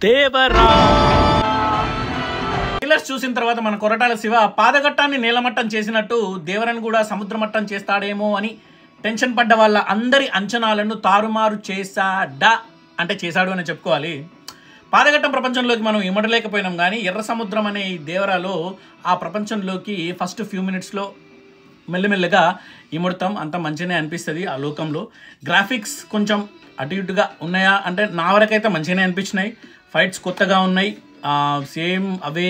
Devara trailers చూసిన తర్వాత మన కొరటాల శివ పాదఘట్టాన్ని నేలమట్టం చేసినట్టు దేవరని కూడా సముద్రమట్టం చేస్తాడేమో అని టెన్షన్ పడ్డ వాళ్ళ అందరి అంచనాలను తారుమారు చేశాడు అని చెప్పుకోవాలి. పాదఘట్టం ప్రపంచంలోకి మనం ఇమడలేకపోయినాం, కానీ ఎర్ర సముద్రం అనే ఈ దేవరాలో ఆ ప్రపంచంలోకి ఫస్ట్ ఫ్యూ మినిట్స్లో మెల్లమెల్లగా ఇముడతాం. అంత మంచిగానే అనిపిస్తుంది. ఆ లోకంలో గ్రాఫిక్స్ కొంచెం అటు ఇటుగా ఉన్నాయా అంటే నా వరకైతే మంచిగానే అనిపించినాయి. ఫైట్స్ కొత్తగా ఉన్నాయి, సేమ్ అవే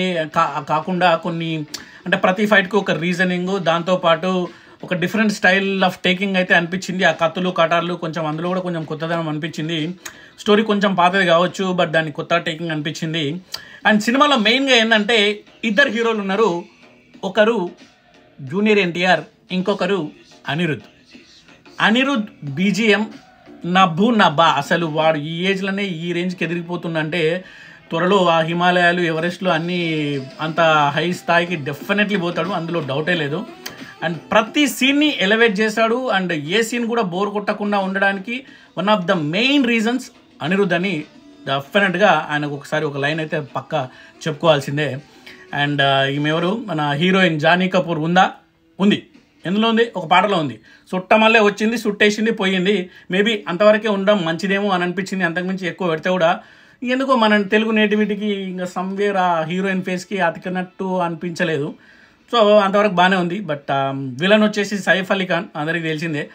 కాకుండా కొన్ని అంటే ప్రతి ఫైట్కి ఒక రీజనింగ్, దాంతోపాటు ఒక డిఫరెంట్ స్టైల్ ఆఫ్ టేకింగ్ అయితే అనిపించింది. ఆ కత్తులు కటార్లు కొంచెం అందులో కూడా కొంచెం కొత్తదనం అనిపించింది. స్టోరీ కొంచెం పాతది కావచ్చు, బట్ దానికి కొత్త టేకింగ్ అనిపించింది. అండ్ సినిమాలో మెయిన్గా ఏంటంటే ఇద్దరు హీరోలు ఉన్నారు. ఒకరు జూనియర్ ఎన్టీఆర్, ఇంకొకరు అనిరుద్ బీజిఎం నబ్బా. అసలు వాడు ఈ ఏజ్లోనే ఈ రేంజ్కి ఎదిరిపోతుందంటే త్వరలో ఆ హిమాలయాలు ఎవరెస్ట్లు అన్నీ అంత హై స్థాయికి డెఫినెట్లీ పోతాడు, అందులో డౌటే లేదు. అండ్ ప్రతి సీన్ని ఎలివేట్ చేశాడు. అండ్ ఏ సీన్ కూడా బోర్ కొట్టకుండా ఉండడానికి one of the main reasons Anirudh అని డెఫినెట్గా ఆయనకు ఒకసారి ఒక లైన్ అయితే పక్కా చెప్పుకోవాల్సిందే. అండ్ ఈమెవరు మన హీరోయిన్ జానీ కపూర్ ఉంది. ఎందులో ఉంది? ఒక పాటలో ఉంది. సుట్టమల్లే వచ్చింది, సుట్టేసింది, పోయింది. మేబీ అంతవరకే ఉండడం మంచిదేమో అని అనిపించింది. అంతకుమించి ఎక్కువ పెడితే కూడా ఎందుకో మన తెలుగు నేటివిటీకి ఇంకా సమ్వేర్ ఆ హీరోయిన్ ఫేస్కి అతికినట్టు అనిపించలేదు. సో అంతవరకు బాగానే ఉంది. బట్ విలన్ వచ్చేసి సైఫ్ అలీ ఖాన్, అందరికీ తెలిసిందే.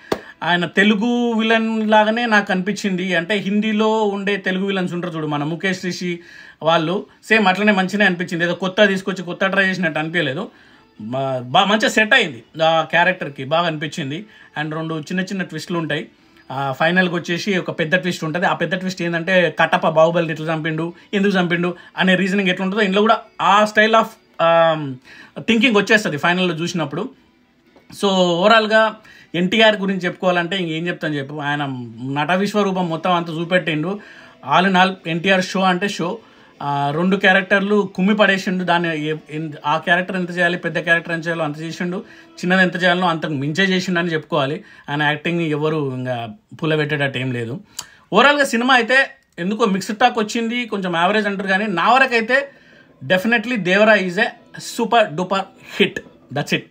ఆయన తెలుగు విలన్ లాగానే నాకు అనిపించింది. అంటే హిందీలో ఉండే తెలుగు విలన్స్ ఉంటారు చూడు, మన ముఖేష్ రిషి వాళ్ళు, సేమ్ అట్లనే మంచిగానే అనిపించింది. ఏదో కొత్త తీసుకొచ్చి కొత్త ట్రై చేసినట్టు అనిపించలేదు. బాగా మంచిగా సెట్ అయింది ఆ క్యారెక్టర్కి, బాగా అనిపించింది. అండ్ రెండు చిన్న చిన్న ట్విస్టులు ఉంటాయి. ఫైనల్కి వచ్చేసి ఒక పెద్ద ట్విస్ట్ ఉంటుంది. ఆ పెద్ద ట్విస్ట్ ఏంటంటే కట్టప్ప బాహుబలిని ఎట్లా చంపిండు, ఎందుకు చంపిండు అనే రీజనింగ్ ఎట్లా ఉంటుందో ఇందులో కూడా ఆ స్టైల్ ఆఫ్ థింకింగ్ వచ్చేస్తుంది ఫైనల్లో చూసినప్పుడు. సో ఓవరాల్గా ఎన్టీఆర్ గురించి చెప్పుకోవాలంటే ఇంకేం చెప్తాను చెప్పు, ఆయన నట విశ్వరూపం మొత్తం అంతా చూపెట్టిండు. All in all NTR show అంటే షో. రెండు క్యారెక్టర్లు కుమ్మి పడేసిండు. దాన్ని ఆ క్యారెక్టర్ ఎంత చేయాలి, పెద్ద క్యారెక్టర్ ఎంత చేయాలో అంత చేసిండు, చిన్నది ఎంత చేయాలో అంతకు మించే చేసిండు అని చెప్పుకోవాలి. ఆయన యాక్టింగ్ ఎవరు ఇంకా పుల్లబెట్టేటట్టు ఏం లేదు. ఓవరాల్గా సినిమా అయితే ఎందుకో మిక్స్డ్ టాక్ వచ్చింది, కొంచెం యావరేజ్ అంటారు. కానీ నా వరకైతే definitely Devara is a super duper hit. That's it.